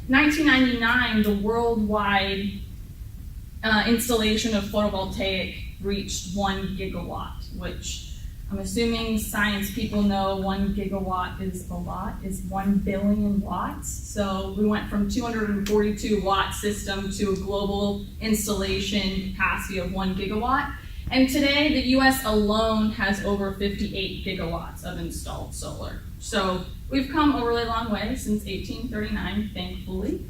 1999, the worldwide installation of photovoltaic reached 1 gigawatt, which I'm assuming science people know 1 gigawatt is a lot, is 1 billion watts. So we went from 242 watt system to a global installation capacity of 1 gigawatt. And today, the US alone has over 58 gigawatts of installed solar. So we've come a really long way since 1839, thankfully.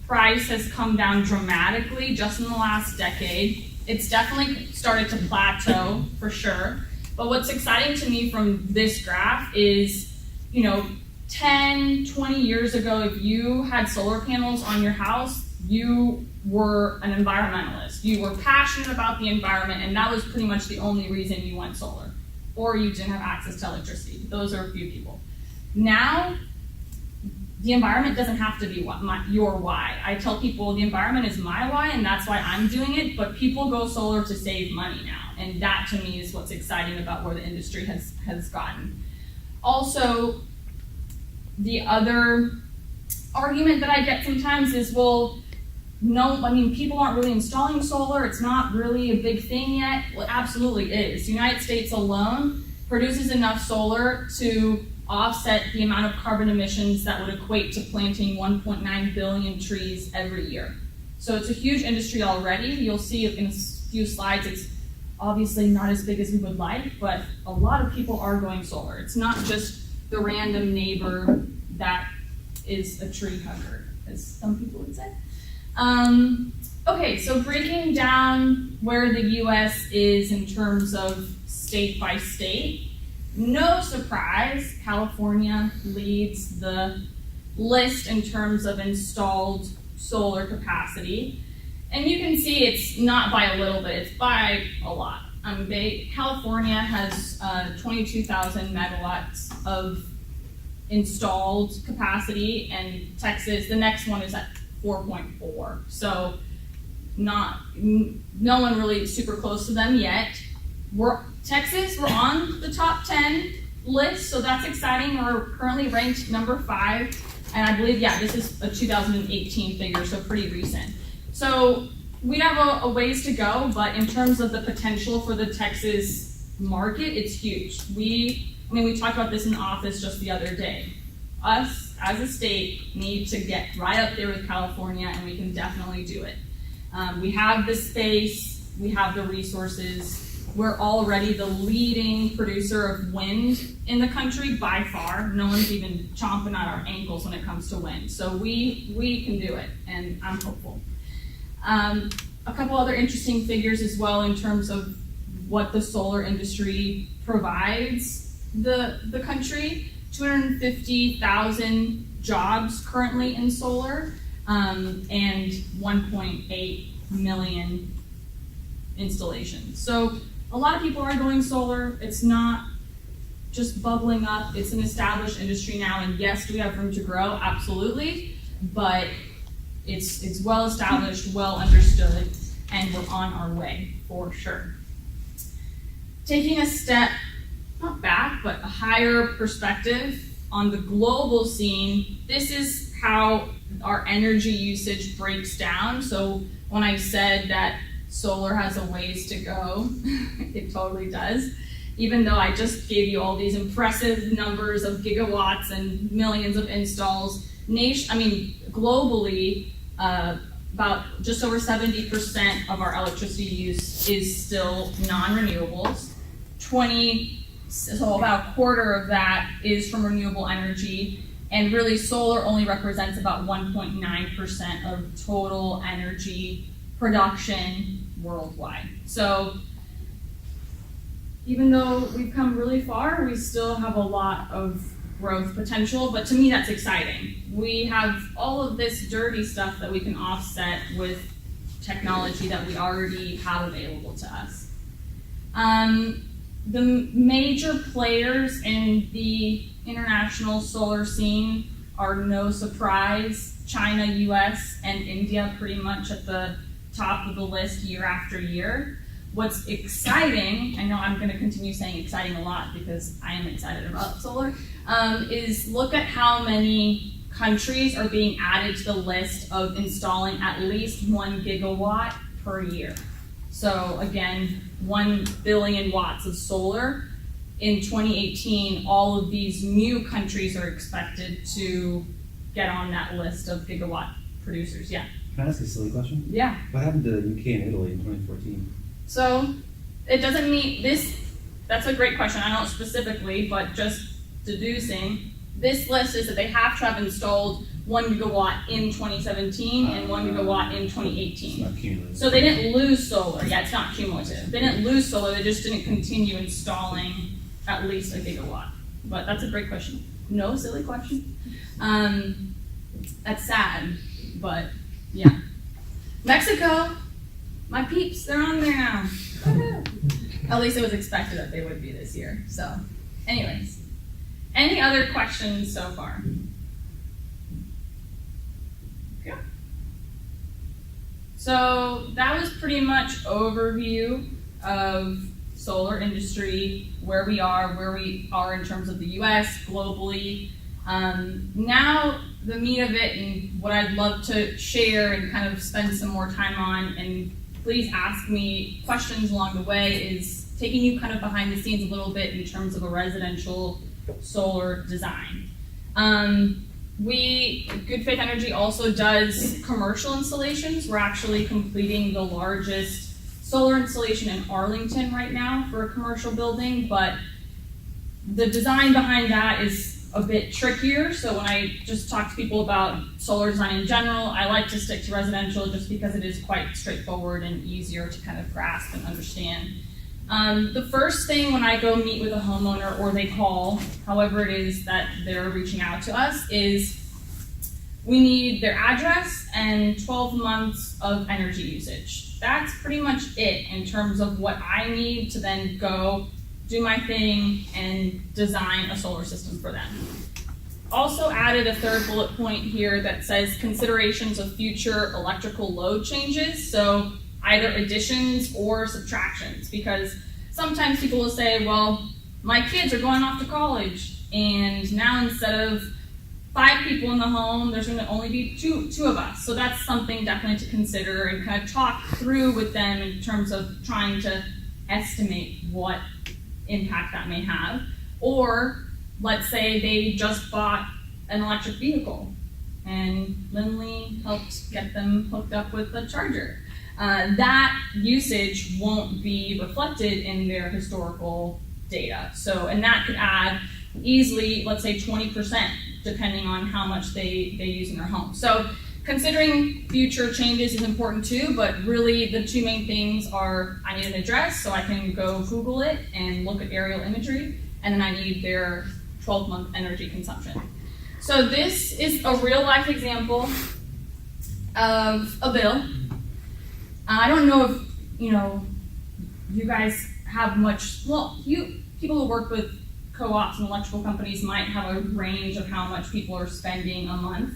Price has come down dramatically just in the last decade. It's definitely started to plateau for sure. But what's exciting to me from this graph is, 10, 20 years ago, if you had solar panels on your house, you were an environmentalist. You were passionate about the environment, and that was pretty much the only reason you went solar. Or you didn't have access to electricity. Those are a few people. Now, the environment doesn't have to be your why. I tell people the environment is my why, and that's why I'm doing it, but people go solar to save money now. And that to me is what's exciting about where the industry has gotten. Also, the other argument that I get sometimes is, well, no, people aren't really installing solar. It's not really a big thing yet. Well, it absolutely is. The United States alone produces enough solar to offset the amount of carbon emissions that would equate to planting 1.9 billion trees every year. So it's a huge industry already. You'll see in a few slides, it's obviously not as big as we would like, but a lot of people are going solar. It's not just the random neighbor that is a tree hugger, as some people would say. Okay, so breaking down where the US is in terms of state by state, no surprise, California leads the list in terms of installed solar capacity. And you can see it's not by a little bit, it's by a lot. California has 22,000 megawatts of installed capacity, and Texas, the next one is at 4.4. So no one really super close to them yet. Texas, we're on the top 10 list, so that's exciting. We're currently ranked number 5, and I believe, this is a 2018 figure, so pretty recent. So we have a ways to go, but in terms of the potential for the Texas market, it's huge. We talked about this in the office just the other day. Us, as a state, need to get right up there with California, and we can definitely do it. We have the space, we have the resources. We're already the leading producer of wind in the country by far. No one's even chomping at our ankles when it comes to wind. So we can do it, and I'm hopeful. A couple other interesting figures as well in terms of what the solar industry provides the country. 250,000 jobs currently in solar, and 1.8 million installations. So a lot of people are going solar. It's not just bubbling up. It's an established industry now, and yes, do we have room to grow? Absolutely, but it's well established, well understood, and we're on our way for sure. Taking a step, not back, but a higher perspective on the global scene, this is how our energy usage breaks down. So when I said that solar has a ways to go, it totally does. Even though I just gave you all these impressive numbers of gigawatts and millions of installs, globally, about just over 70% of our electricity use is still non-renewables. So about a quarter of that is from renewable energy, and really solar only represents about 1.9% of total energy production worldwide. So even though we've come really far, we still have a lot of growth potential, but to me that's exciting. We have all of this dirty stuff that we can offset with technology that we already have available to us. The major players in the international solar scene are no surprise, China, US, and India pretty much at the top of the list year after year. What's exciting, I know I'm going to continue saying exciting a lot because I am excited about solar, is look at how many countries are being added to the list of installing at least 1 gigawatt per year. So again, 1 billion watts of solar. In 2018, all of these new countries are expected to get on that list of gigawatt producers. Yeah. Can I ask a silly question? Yeah. What happened to UK and Italy in 2014? So it doesn't mean this, that's a great question. I don't know specifically, but just deducing, this list is that they have to have installed 1 gigawatt in 2017 and 1 gigawatt in 2018. It's not cumulative. So they didn't lose solar. Yeah, it's not cumulative. They didn't lose solar, they just didn't continue installing at least a gigawatt. But that's a great question. No silly question. That's sad, but yeah. Mexico, my peeps, they're on there now. At least it was expected that they would be this year. So, anyways, any other questions so far? Yeah. So that was pretty much overview of solar industry, where we are in terms of the US, globally. Now the meat of it and what I'd love to share and kind of spend some more time on, and please ask me questions along the way, is taking you kind of behind the scenes a little bit in terms of a residential solar design. Good Faith Energy also does commercial installations. We're actually completing the largest solar installation in Arlington right now for a commercial building, but the design behind that is a bit trickier. So when I just talk to people about solar design in general, I like to stick to residential just because it is quite straightforward and easier to kind of grasp and understand. The first thing when I go meet with a homeowner, or they call, however it is that they're reaching out to us, is we need their address and 12 months of energy usage. That's pretty much it in terms of what I need to then go do my thing and design a solar system for them. Also added a third bullet point here that says considerations of future electrical load changes. So either additions or subtractions, because sometimes people will say, well, my kids are going off to college, and now instead of 5 people in the home, there's going to only be two of us. So that's something definitely to consider and kind of talk through with them in terms of trying to estimate what impact that may have. Or let's say they just bought an electric vehicle and Lindley helped get them hooked up with a charger. That usage won't be reflected in their historical data. So, and that could add easily, let's say 20%, depending on how much they use in their home. So considering future changes is important too, but really the two main things are I need an address so I can go Google it and look at aerial imagery, and then I need their 12-month energy consumption. So this is a real life example of a bill. I don't know if you guys have much, people who work with co-ops and electrical companies might have a range of how much people are spending a month.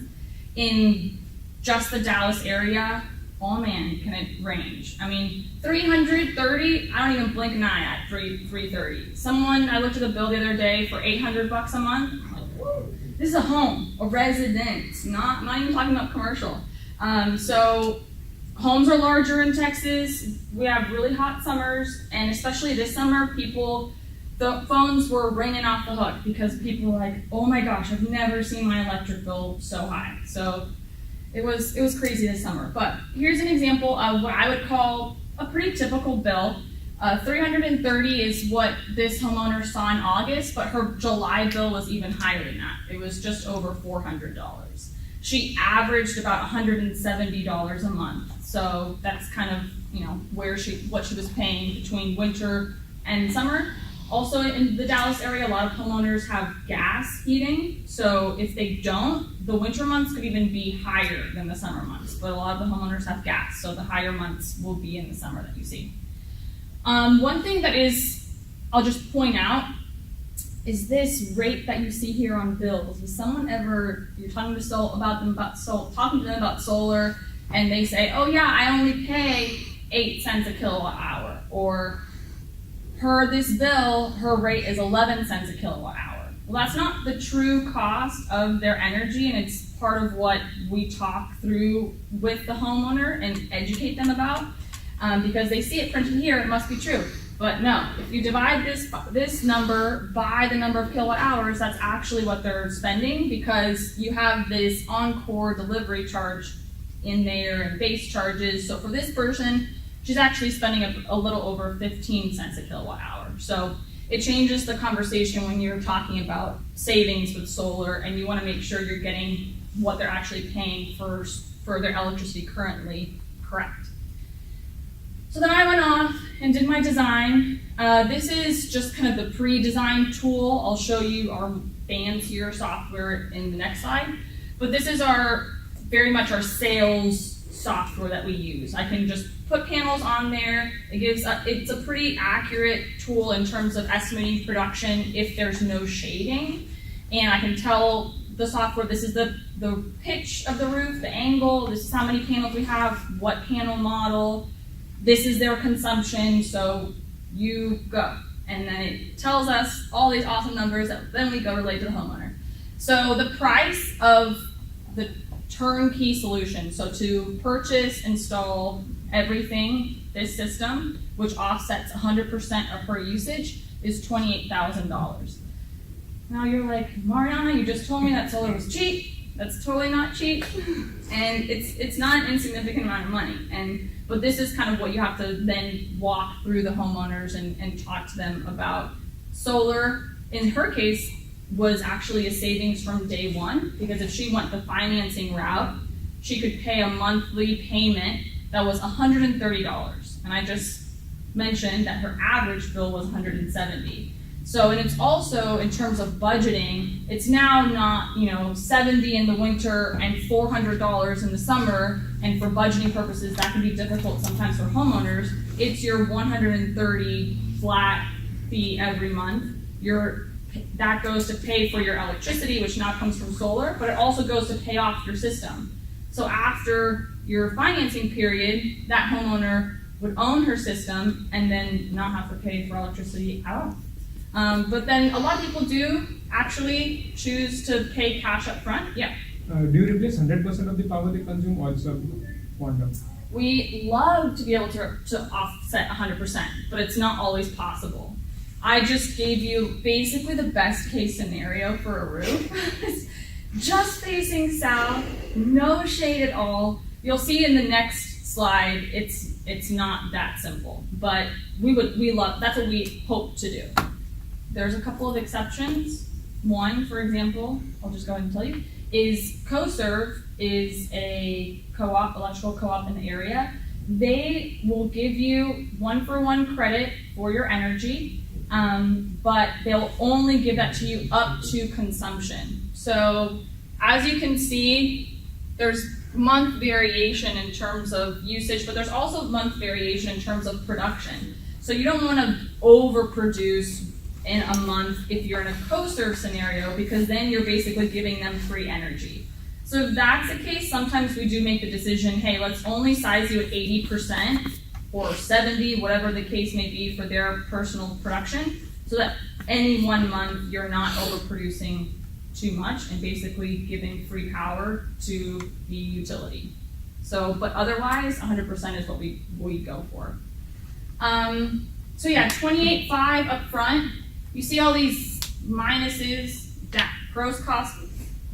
In just the Dallas area, oh man, can it range. I mean, $330, I don't even blink an eye at $330. I looked at a bill the other day for $800 a month. I'm like, whoa, this is a home, a residence, not even talking about commercial. So homes are larger in Texas. We have really hot summers, and especially this summer, the phones were ringing off the hook because people were like, oh my gosh, I've never seen my electric bill so high. So it was crazy this summer. But here's an example of what I would call a pretty typical bill. $330 is what this homeowner saw in August, but her July bill was even higher than that. It was just over $400. She averaged about $170 a month. So that's kind of what she was paying between winter and summer. Also in the Dallas area, a lot of homeowners have gas heating. So if they don't, the winter months could even be higher than the summer months. But a lot of the homeowners have gas, so the higher months will be in the summer that you see. One thing that I'll just point out, is this rate that you see here on bills. Is someone ever, you're talking to them about solar, and they say, oh yeah, I only pay 8 cents a kilowatt hour, or this bill, her rate is 11 cents a kilowatt hour. Well, that's not the true cost of their energy, and it's part of what we talk through with the homeowner and educate them about, because they see it printed here, it must be true. But no, if you divide this number by the number of kilowatt hours, that's actually what they're spending, because you have this Encore delivery charge in there and base charges. So for this person, she's actually spending a little over 15 cents a kilowatt hour. So it changes the conversation when you're talking about savings with solar, and you want to make sure you're getting what they're actually paying for their electricity currently correct. So then I went off and did my design. This is just kind of the pre-design tool. I'll show you our fancier software in the next slide. But this is very much our sales software that we use. I can just put panels on there. It's a pretty accurate tool in terms of estimating production if there's no shading. And I can tell the software, this is the pitch of the roof, the angle, this is how many panels we have, what panel model, this is their consumption, so you go. And then it tells us all these awesome numbers that then we go relate to the homeowner. So the price of the turnkey solution, so to purchase, install everything, this system, which offsets 100% of her usage, is $28,000. Now you're like, Marianna, you just told me that solar was cheap. That's totally not cheap, and it's not an insignificant amount of money. But this is kind of what you have to then walk through the homeowners and talk to them about. Solar, in her case, was actually a savings from day one, because if she went the financing route, she could pay a monthly payment that was $130. And I just mentioned that her average bill was $170. So, and it's also, in terms of budgeting, it's now not, $70 in the winter and $400 in the summer, and for budgeting purposes, that can be difficult sometimes for homeowners. It's your $130 flat fee every month. That goes to pay for your electricity, which now comes from solar, but it also goes to pay off your system. So after your financing period, that homeowner would own her system and then not have to pay for electricity at all. But then a lot of people do actually choose to pay cash up front. Yeah. Do you replace 100% of the power they consume, or also quantum? We love to be able to offset 100%, but it's not always possible. I just gave you basically the best case scenario for a roof. Just facing south, no shade at all. You'll see in the next slide, it's not that simple, but that's what we hope to do. There's a couple of exceptions. One, for example, I'll just go ahead and tell you, is CoServe is a co-op, electrical co-op in the area. They will give you 1-for-1 credit for your energy, but they'll only give that to you up to consumption. So as you can see, there's month variation in terms of usage, but there's also month variation in terms of production. So you don't want to overproduce in a month if you're in a CoServe scenario, because then you're basically giving them free energy. So if that's the case, sometimes we do make the decision, hey, let's only size you at 80% or 70, whatever the case may be for their personal production, so that any 1 month you're not overproducing too much and basically giving free power to the utility. So, but otherwise, 100% is what we go for. So yeah, 28.5 up front. You see all these minuses, gross cost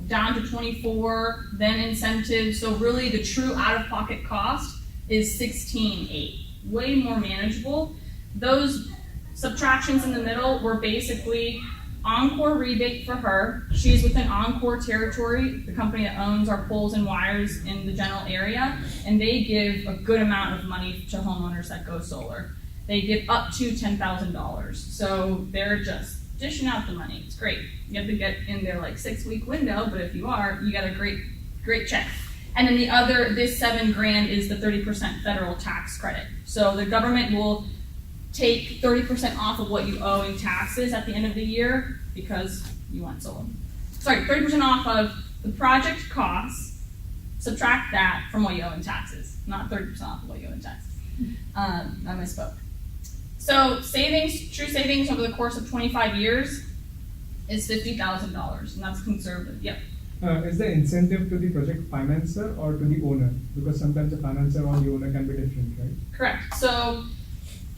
down to 24, then incentives. So really the true out-of-pocket cost is 16.8, way more manageable. Those subtractions in the middle were basically Encore rebate for her. She's within Encore territory, the company that owns our poles and wires in the general area, and they give a good amount of money to homeowners that go solar. They give up to $10,000. So they're just dishing out the money. It's great. You have to get in their 6-week window, but if you are, you got a great check. And then this $7,000 is the 30% federal tax credit. So the government will take 30% off of what you owe in taxes at the end of the year because you want solar. Sorry, 30% off of the project costs, subtract that from what you owe in taxes, not 30% off of what you owe in taxes. I misspoke. So savings, true savings over the course of 25 years, is $50,000, and that's conservative, yep. Is the incentive to the project financer or to the owner? Because sometimes the financer or the owner can be different, right? Correct. So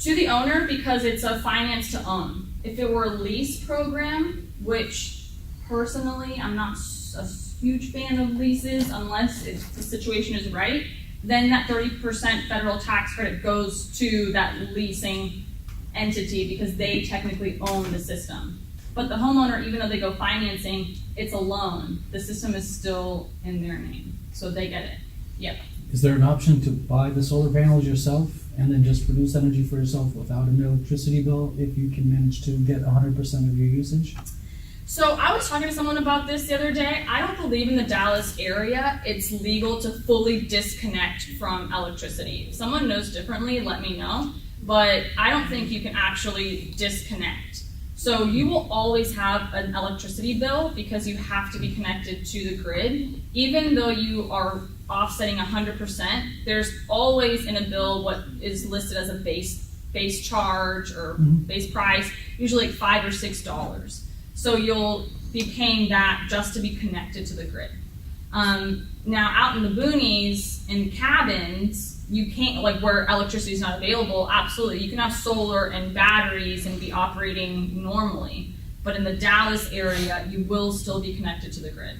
to the owner, because it's a finance to own. If it were a lease program, which personally I'm not a huge fan of leases unless if the situation is right, then that 30% federal tax credit goes to that leasing entity because they technically own the system. But the homeowner, even though they go financing, it's a loan. The system is still in their name, so they get it. Yep. Is there an option to buy the solar panels yourself and then just produce energy for yourself without an electricity bill if you can manage to get 100% of your usage? So I was talking to someone about this the other day. I don't believe in the Dallas area it's legal to fully disconnect from electricity. If someone knows differently, let me know. But I don't think you can actually disconnect. So you will always have an electricity bill because you have to be connected to the grid. Even though you are offsetting 100%, there's always in a bill what is listed as a base charge or base price, usually like $5 or $6. So you'll be paying that just to be connected to the grid. Now out in the boonies, in cabins, you can't, like where electricity is not available, absolutely. You can have solar and batteries and be operating normally. But in the Dallas area, you will still be connected to the grid.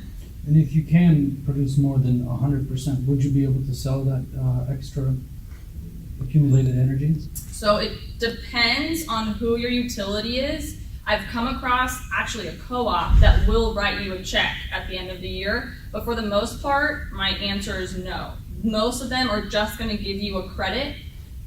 And if you can produce more than 100%, would you be able to sell that extra accumulated energy? So it depends on who your utility is. I've come across actually a co-op that will write you a check at the end of the year, but for the most part, my answer is no. Most of them are just going to give you a credit.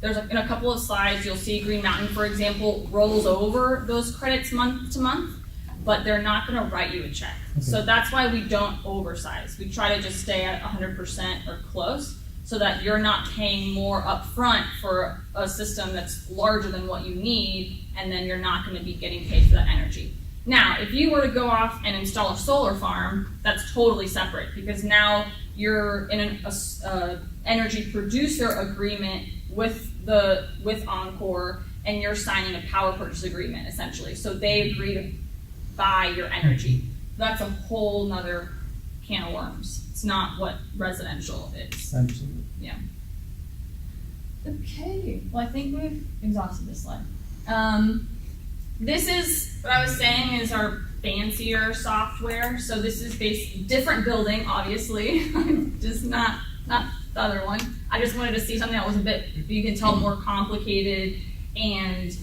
In a couple of slides, you'll see Green Mountain, for example, rolls over those credits month to month, but they're not going to write you a check. Okay. So that's why we don't oversize. We try to just stay at 100% or close so that you're not paying more upfront for a system that's larger than what you need, and then you're not going to be getting paid for that energy. Now, if you were to go off and install a solar farm, that's totally separate because now you're in an energy producer agreement with Encore, and you're signing a power purchase agreement essentially. So they agree to buy your energy. That's a whole nother can of worms. It's not what residential is. Absolutely. Yeah. Okay. Well, I think we've exhausted this slide. This is what I was saying is our fancier software. So this is different building, obviously, just not the other one. I just wanted to see something that was a bit, you can tell, more complicated, and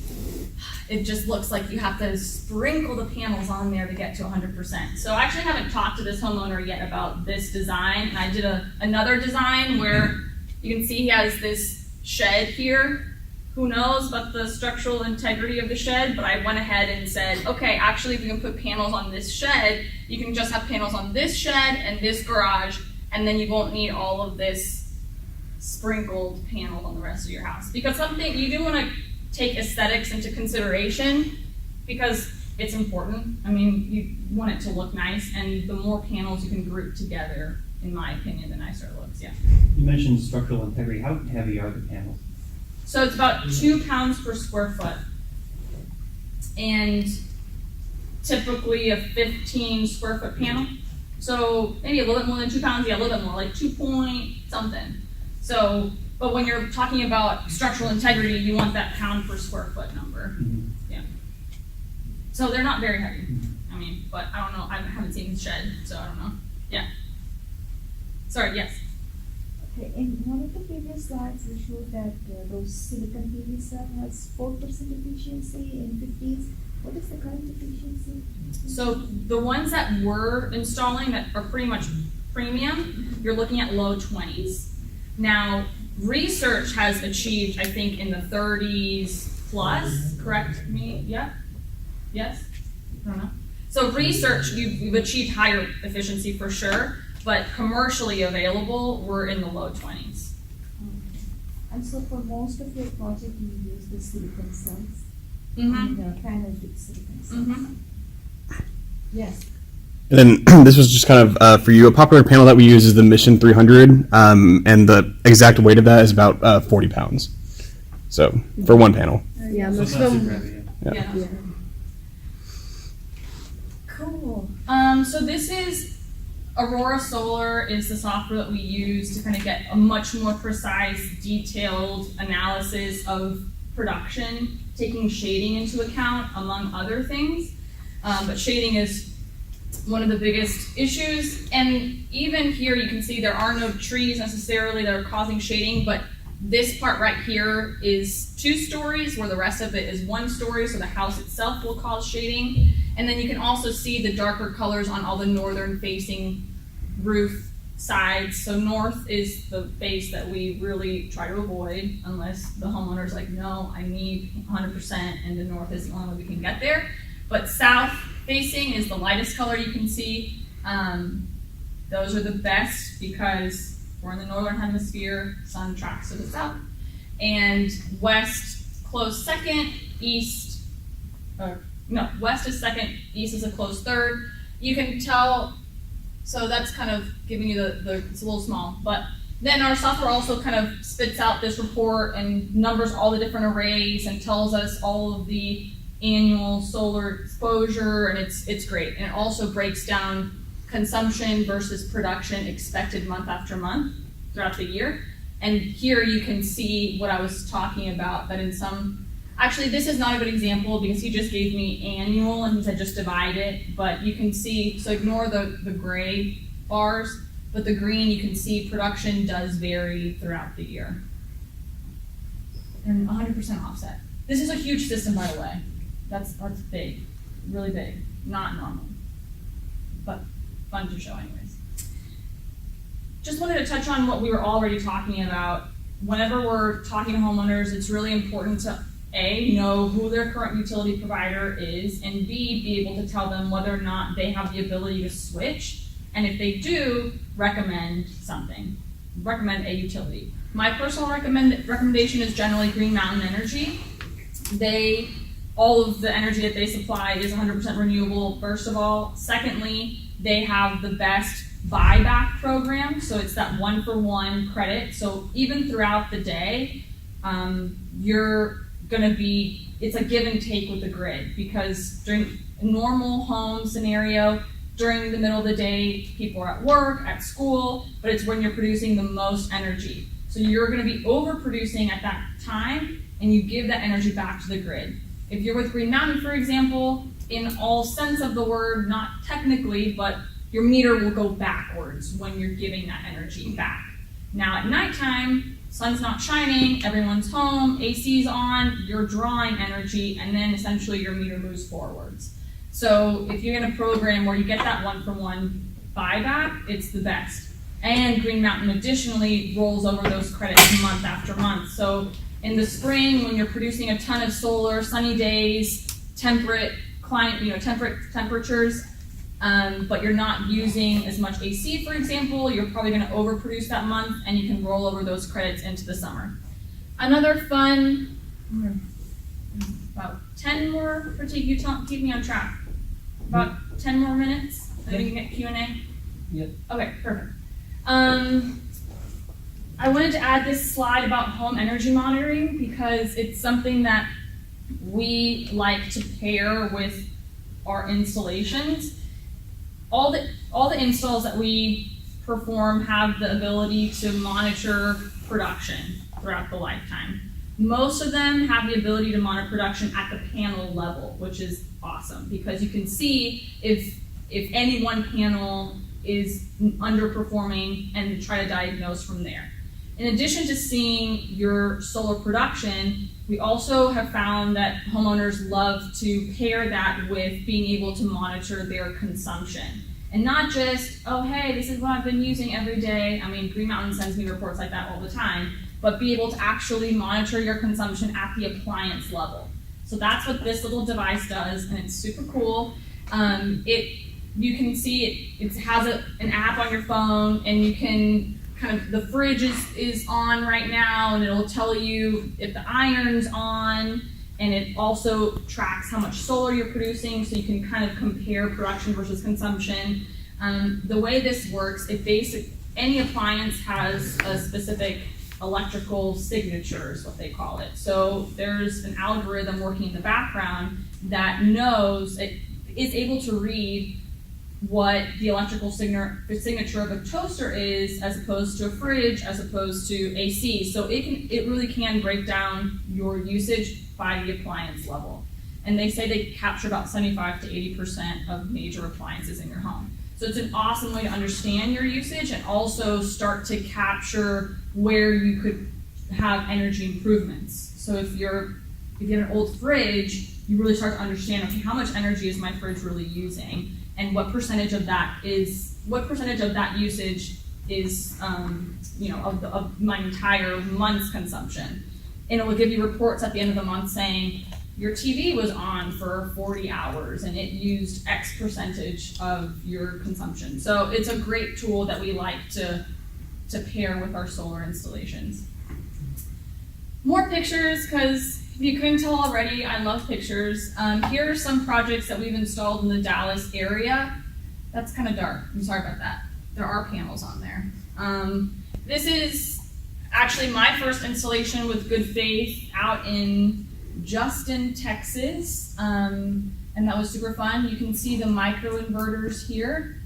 it just looks like you have to sprinkle the panels on there to get to 100%. So I actually haven't talked to this homeowner yet about this design, and I did another design where you can see he has this shed here. Who knows about the structural integrity of the shed, but I went ahead and said, okay, actually if you can put panels on this shed, you can just have panels on this shed and this garage, and then you won't need all of this sprinkled panels on the rest of your house. Because something, you do want to take aesthetics into consideration because it's important. I mean, you want it to look nice, and the more panels you can group together, in my opinion, the nicer it looks, yeah. You mentioned structural integrity. How heavy are the panels? So it's about 2 pounds per square foot. And typically a 15 square foot panel. So maybe a little bit more than 2 pounds, yeah, a little bit more, like 2 point something. So, but when you're talking about structural integrity, you want that pound per square foot number. Mm-hmm. Yeah. So they're not very heavy. I mean, but I don't know, I haven't seen the shed, so I don't know. Yeah. Sorry, yes. Okay, in one of the previous slides, you showed that those silicon PV cell has 4% efficiency in 50s. What is the current efficiency? So the ones that we're installing that are pretty much premium, you're looking at low 20s. Now, research has achieved, I think, in the 30s plus, correct me? Yeah? Yes? I don't know. So research, you've achieved higher efficiency for sure, but commercially available, we're in the low 20s. And so for most of your project, you use the silicon cells? Mm-hmm. And the panels with silicon cells? Mm-hmm. Yes. And then this was just kind of for you. A popular panel that we use is the Mission 300, and the exact weight of that is about 40 pounds. So for one panel. Yeah, So it's not super heavy. Yeah. Yeah. Yeah. Cool. So this is Aurora Solar is the software that we use to kind of get a much more precise, detailed analysis of production, taking shading into account, among other things. But shading is one of the biggest issues. And even here, you can see there are no trees necessarily that are causing shading, but this part right here is 2 stories, where the rest of it is 1 story, so the house itself will cause shading. And then you can also see the darker colors on all the northern facing roof sides. So north is the face that we really try to avoid, unless the homeowner's like, no, I need 100%, and the north is the only way we can get there. But south facing is the lightest color you can see. Those are the best because we're in the northern hemisphere, sun tracks to the south. And west close second, west is second, east is a close third. You can tell, so that's kind of giving you it's a little small, but then our software also kind of spits out this report and numbers all the different arrays and tells us all of the annual solar exposure, and it's great. And it also breaks down consumption versus production expected month after month throughout the year. And here you can see what I was talking about, that in some, actually this is not a good example because he just gave me annual and he said just divide it, but you can see, so ignore the gray bars, but the green, you can see production does vary throughout the year. And 100% offset. This is a huge system, by the way. That's big, really big, not normal, but fun to show anyways. Just wanted to touch on what we were already talking about. Whenever we're talking to homeowners, it's really important to A, know who their current utility provider is, and B, be able to tell them whether or not they have the ability to switch, and if they do, recommend something. Recommend a utility. My personal recommendation is generally Green Mountain Energy. All of the energy that they supply is 100% renewable, first of all. Secondly, they have the best buyback program, so it's that 1-for-1 credit. So even throughout the day, it's a give and take with the grid, because during a normal home scenario, during the middle of the day, people are at work, at school, but it's when you're producing the most energy. So you're gonna be overproducing at that time, and you give that energy back to the grid. If you're with Green Mountain, for example, in all sense of the word, not technically, but your meter will go backwards when you're giving that energy back. Now at nighttime, sun's not shining, everyone's home, AC's on, you're drawing energy, and then essentially your meter moves forwards. So if you're in a program where you get that 1-for-1 buyback, it's the best. And Green Mountain additionally rolls over those credits month after month. So in the spring, when you're producing a ton of solar, sunny days, temperate temperatures, but you're not using as much AC, for example, you're probably going to overproduce that month, and you can roll over those credits into the summer. Another fun, about 10 more, keep me on track. About 10 more minutes, and then we can get Q&A? Yep. Okay, perfect. I wanted to add this slide about home energy monitoring because it's something that we like to pair with our installations. All the installs that we perform have the ability to monitor production throughout the lifetime. Most of them have the ability to monitor production at the panel level, which is awesome because you can see if any one panel is underperforming and try to diagnose from there. In addition to seeing your solar production, we also have found that homeowners love to pair that with being able to monitor their consumption. And not just, oh, hey, this is what I've been using every day. I mean, Green Mountain sends me reports like that all the time, but be able to actually monitor your consumption at the appliance level. So that's what this little device does, and it's super cool. You can see it has an app on your phone, and you can the fridge is on right now, and it'll tell you if the iron's on, and it also tracks how much solar you're producing, so you can kind of compare production versus consumption. The way this works, any appliance has a specific electrical signature is what they call it. So there's an algorithm working in the background that knows, it is able to read what the electrical signature of a toaster is, as opposed to a fridge, as opposed to AC. So it really can break down your usage by the appliance level. And they say they capture about 75 to 80% of major appliances in your home. So it's an awesome way to understand your usage and also start to capture where you could have energy improvements. So if you have an old fridge, you really start to understand, okay, how much energy is my fridge really using, and what percentage of that usage is, of my entire month's consumption. And it will give you reports at the end of the month saying, your TV was on for 40 hours and it used X percentage of your consumption. So it's a great tool that we like to pair with our solar installations. More pictures, because if you couldn't tell already, I love pictures. Here are some projects that we've installed in the Dallas area. That's kind of dark, I'm sorry about that. There are panels on there. This is actually my first installation with Good Faith out in Justin, Texas, and that was super fun. You can see the microinverters here.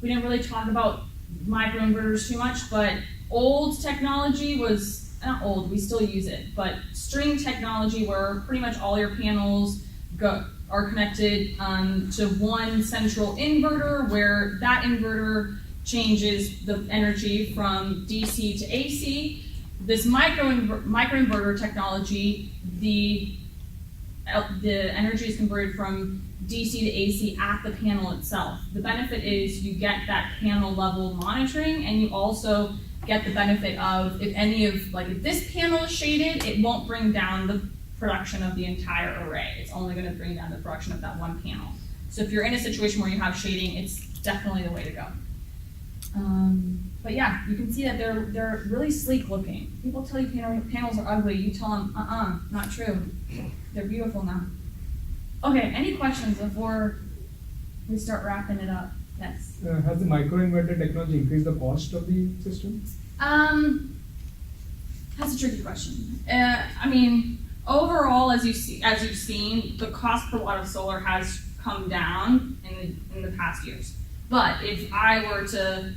We didn't really talk about microinverters too much, but old technology was, not old, we still use it, but string technology where pretty much all your panels are connected to one central inverter, where that inverter changes the energy from DC to AC. This microinverter technology, the energy is converted from DC to AC at the panel itself. The benefit is you get that panel level monitoring, and you also get the benefit of if this panel is shaded, it won't bring down the production of the entire array. It's only going to bring down the production of that one panel. So if you're in a situation where you have shading, it's definitely the way to go. But yeah, you can see that they're really sleek looking. People tell you panels are ugly. You tell them, not true. They're beautiful now. Okay, any questions before we start wrapping it up? Yes. Has the microinverter technology increased the cost of the system? That's a tricky question. I mean, overall, as you've seen, the cost per watt of solar has come down in the past years. But if I were to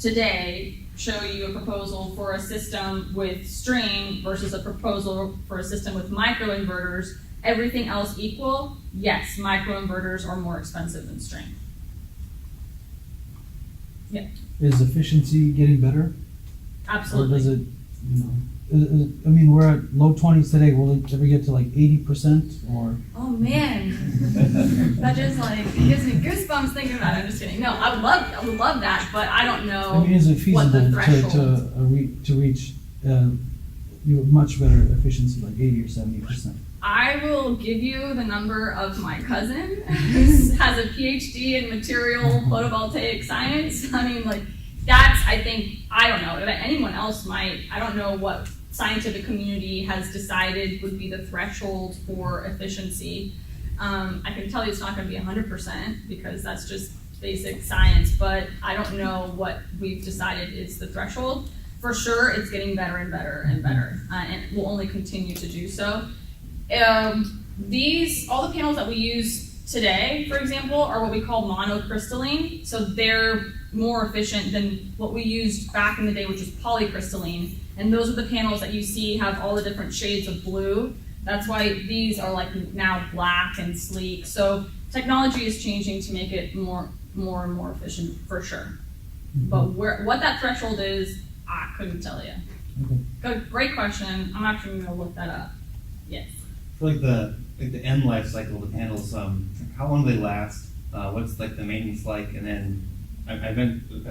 today show you a proposal for a system with string versus a proposal for a system with microinverters, everything else equal, yes, microinverters are more expensive than string. Yeah. Is efficiency getting better? Absolutely. Or does it, I mean, we're at low 20s today. Will it ever get to like 80% or? Oh man, that just gives me goosebumps thinking about it. I'm just kidding. No, I would love that, but I don't know. I mean, is it what the feasible threshold. to reach much better efficiency, like 80 or 70%? I will give you the number of my cousin who has a PhD in material photovoltaic science. I mean, I don't know, if anyone else might, I don't know what scientific community has decided would be the threshold for efficiency. I can tell you it's not going to be 100% because that's just basic science, but I don't know what we've decided is the threshold. For sure, it's getting better and better and better, and will only continue to do so. All the panels that we use today, for example, are what we call monocrystalline, so they're more efficient than what we used back in the day, which was polycrystalline. And those are the panels that you see have all the different shades of blue. That's why these are now black and sleek. So technology is changing to make it more and more efficient for sure. But what that threshold is, I couldn't tell you. Okay. Great question. I'm actually going to look that up. Yes. For the end life cycle of the panels, how long do they last? What's the maintenance like? And then I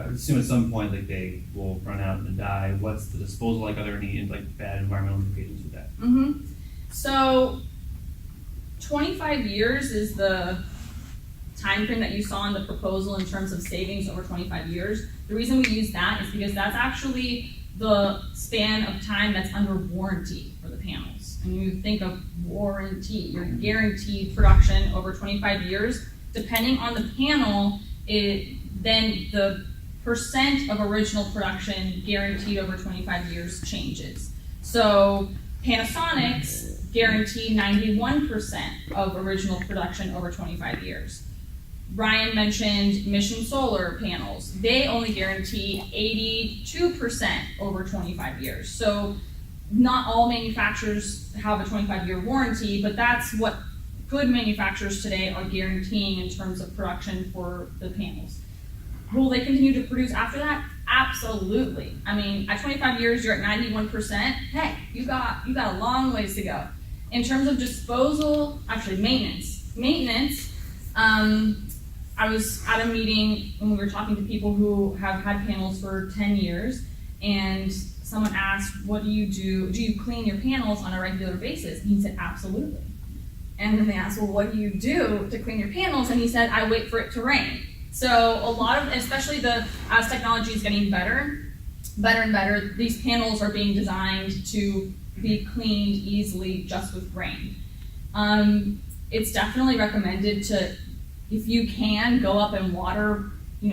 assume at some point they will run out and die. What's the disposal like? Are there any bad environmental implications with that? Mm-hmm. So 25 years is the time frame that you saw in the proposal in terms of savings over 25 years. The reason we use that is because that's actually the span of time that's under warranty for the panels. And you think of warranty, your guaranteed production over 25 years, depending on the panel, then the percent of original production guaranteed over 25 years changes. So Panasonic's guarantee 91% of original production over 25 years. Ryan mentioned Mission Solar panels. They only guarantee 82% over 25 years. So not all manufacturers have a 25-year warranty, but that's what good manufacturers today are guaranteeing in terms of production for the panels. Will they continue to produce after that? Absolutely. I mean, at 25 years, you're at 91%. Hey, you got a long ways to go. In terms of disposal, actually maintenance, I was at a meeting when we were talking to people who have had panels for 10 years, and someone asked, what do you clean your panels on a regular basis? And he said, absolutely. And then they asked, well, what do you do to clean your panels? And he said, I wait for it to rain. So a lot of, especially as technology is getting better and better, these panels are being designed to be cleaned easily just with rain. It's definitely recommended to, if you can, go up and water,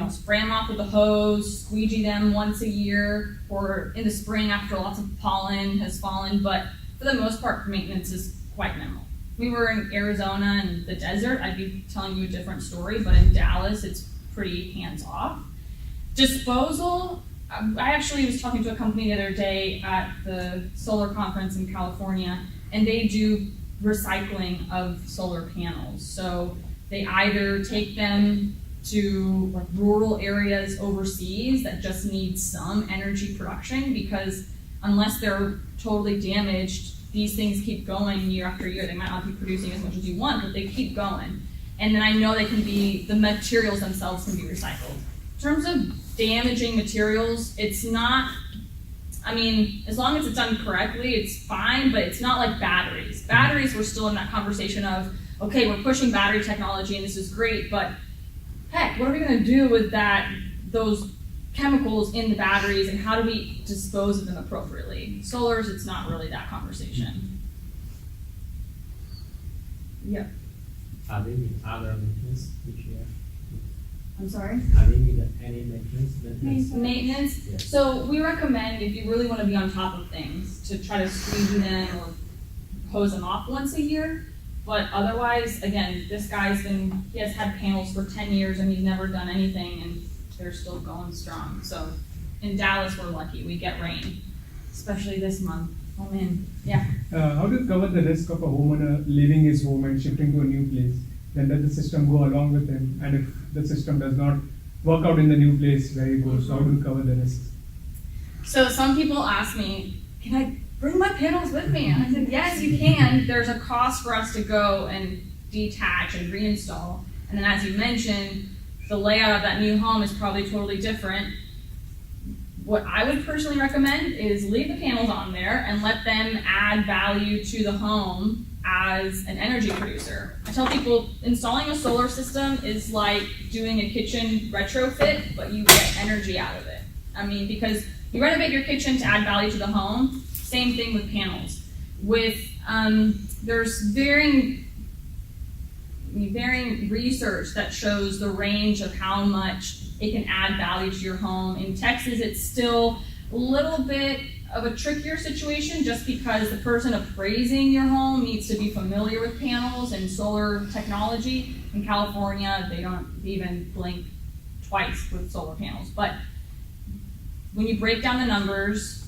spray them off with a hose, squeegee them once a year, or in the spring after lots of pollen has fallen, but for the most part, maintenance is quite minimal. If we were in Arizona and the desert, I'd be telling you a different story, but in Dallas, it's pretty hands-off. Disposal, I actually was talking to a company the other day at the solar conference in California, and they do recycling of solar panels. So they either take them to like rural areas overseas that just need some energy production, because unless they're totally damaged, these things keep going year after year. They might not be producing as much as you want, but they keep going. And then I know the materials themselves can be recycled. In terms of damaging materials, it's not, as long as it's done correctly, it's fine, but it's not like batteries. Batteries, we're still in that conversation of, okay, we're pushing battery technology and this is great, but heck, what are we gonna do with those chemicals in the batteries, and how do we dispose of them appropriately? Solars, it's not really that conversation. Yeah. Are they need other maintenance each year? I'm sorry? Are they need any maintenance? Maintenance. Yeah. So we recommend, if you really want to be on top of things, to try to squeegee them or hose them off once a year. But otherwise, again, this he has had panels for 10 years and he's never done anything, and they're still going strong. So in Dallas, we're lucky. We get rain, especially this month. Oh man, yeah. How do you cover the risk of a homeowner leaving his home and shifting to a new place? Then does the system go along with him? And if the system does not work out in the new place where he goes, how do you cover the risks? So some people ask me, can I bring my panels with me? And I said, yes, you can. There's a cost for us to go and detach and reinstall. And then as you mentioned, the layout of that new home is probably totally different. What I would personally recommend is leave the panels on there and let them add value to the home as an energy producer. I tell people installing a solar system is like doing a kitchen retrofit, but you get energy out of it. Because you renovate your kitchen to add value to the home, same thing with panels. There's varying research that shows the range of how much it can add value to your home. In Texas, it's still a little bit of a trickier situation just because the person appraising your home needs to be familiar with panels and solar technology. In California, they don't even blink twice with solar panels. But when you break down the numbers,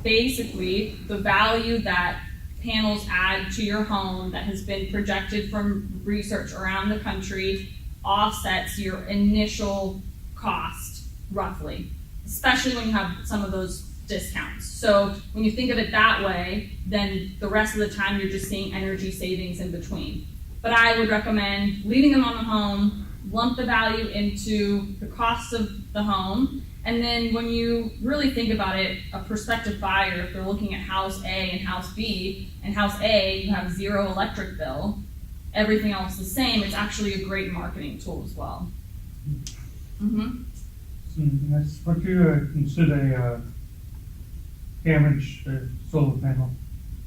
basically the value that panels add to your home that has been projected from research around the country offsets your initial cost roughly, especially when you have some of those discounts. So when you think of it that way, then the rest of the time you're just seeing energy savings in between. But I would recommend leaving them on the home, lump the value into the cost of the home, and then when you really think about it, a prospective buyer, if they're looking at house A and house B, and house A, you have 0 electric bill, everything else the same, it's actually a great marketing tool as well. Mm-hmm. So what do you consider a damaged solar panel?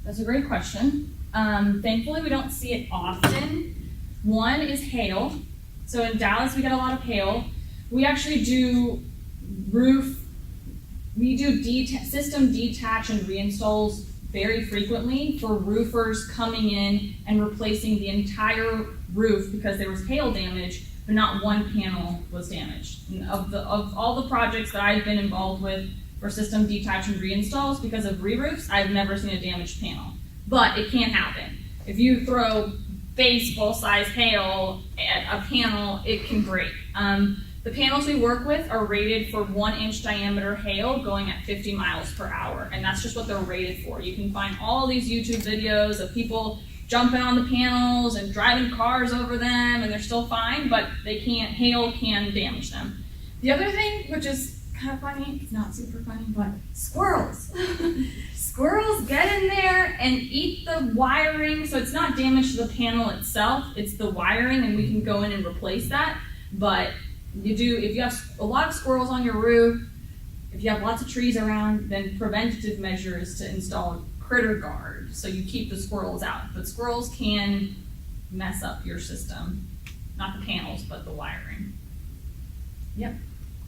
That's a great question. Thankfully, we don't see it often. One is hail. So in Dallas, we get a lot of hail. We actually do system detach and reinstalls very frequently for roofers coming in and replacing the entire roof because there was hail damage. but not one panel was damaged. And of all the projects that I've been involved with for system detach and reinstalls because of re-roofs, I've never seen a damaged panel. But it can happen. If you throw baseball-sized hail at a panel, it can break. The panels we work with are rated for 1-inch diameter hail going at 50 miles per hour, and that's just what they're rated for. You can find all these YouTube videos of people jumping on the panels and driving cars over them, and they're still fine, but hail can damage them. The other thing, which is kind of funny, it's not super funny, but squirrels. Squirrels get in there and eat the wiring, so it's not damage to the panel itself, it's the wiring, and we can go in and replace that. But if you have a lot of squirrels on your roof, if you have lots of trees around, then preventative measures to install a critter guard, so you keep the squirrels out. But squirrels can mess up your system, not the panels, but the wiring. Yep.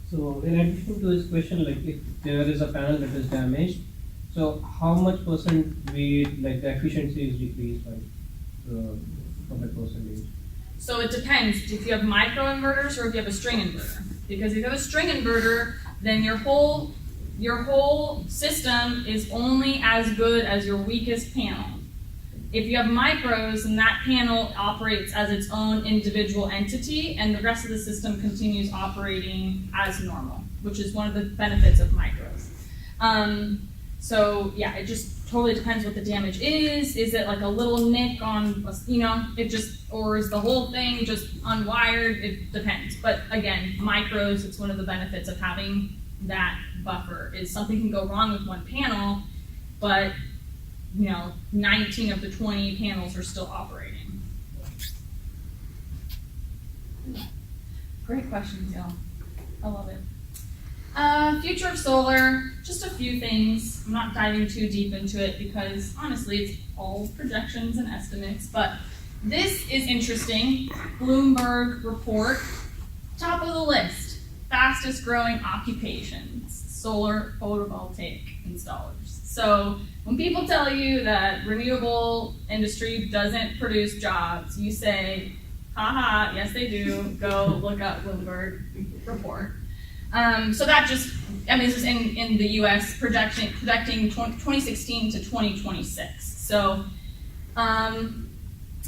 So in addition to this question, like if there is a panel that is damaged, so how much percent like the efficiency is decreased by from that percentage? So it depends if you have microinverters or if you have a string inverter. Because if you have a string inverter, then your whole system is only as good as your weakest panel. If you have micros, then that panel operates as its own individual entity, and the rest of the system continues operating as normal, which is one of the benefits of micros. So yeah, it just totally depends what the damage is. Is it like a little nick on, or is the whole thing just unwired? It depends. But again, micros, it's one of the benefits of having that buffer, is something can go wrong with one panel, but 19 of the 20 panels are still operating. Great questions, y'all. I love it. Future of solar, just a few things. I'm not diving too deep into it because honestly it's all projections and estimates, but this is interesting. Bloomberg report, top of the list, fastest growing occupations, solar photovoltaic installers. So when people tell you that renewable industry doesn't produce jobs, you say, haha, yes they do, go look up Bloomberg report. So that this is in the US projecting 2016 to 2026. So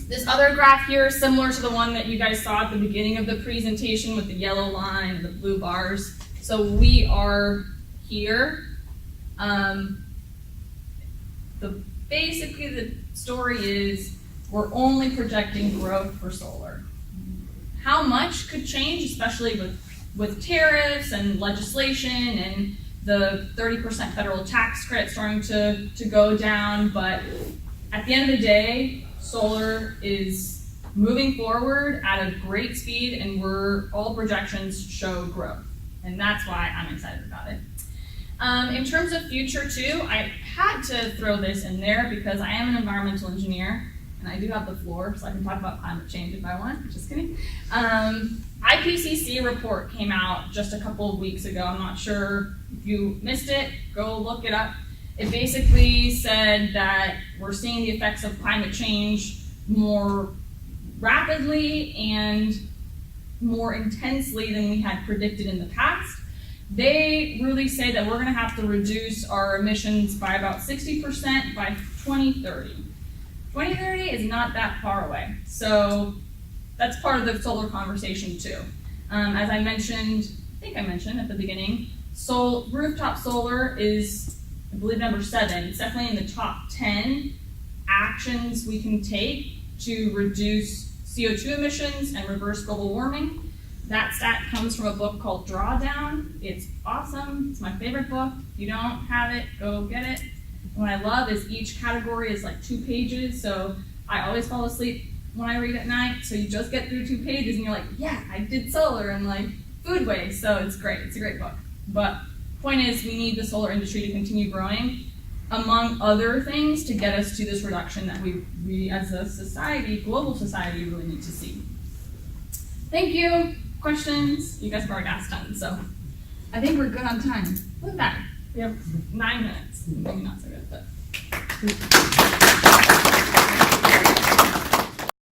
this other graph here is similar to the one that you guys saw at the beginning of the presentation with the yellow line and the blue bars. So we are here. Basically the story is we're only projecting growth for solar. How much could change, especially with tariffs and legislation and the 30% federal tax credit starting to go down, but at the end of the day, solar is moving forward at a great speed, and all projections show growth, and that's why I'm excited about it. In terms of future too, I had to throw this in there because I am an environmental engineer, and I do have the floor, so I can talk about climate change if I want. Just kidding. IPCC report came out just a couple of weeks ago. I'm not sure if you missed it. Go look it up. It basically said that we're seeing the effects of climate change more rapidly and more intensely than we had predicted in the past. They really say that we're going to have to reduce our emissions by about 60% by 2030. 2030 is not that far away, so that's part of the solar conversation too. As I think I mentioned at the beginning, rooftop solar is, I believe, number 7. It's definitely in the top 10 actions we can take to reduce CO2 emissions and reverse global warming. That stat comes from a book called Drawdown. It's awesome. It's my favorite book. If you don't have it, go get it. What I love is each category is like 2 pages, so I always fall asleep when I read at night, so you just get through 2 pages and you're like, yeah, I did solar and like food waste, so it's great. It's a great book. But point is, we need the solar industry to continue growing, among other things, to get us to this reduction that we as a society, global society, really need to see. Thank you. Questions? You guys have already asked tons, so I think we're good on time. Look at that. We have 9 minutes. Maybe not so good, but.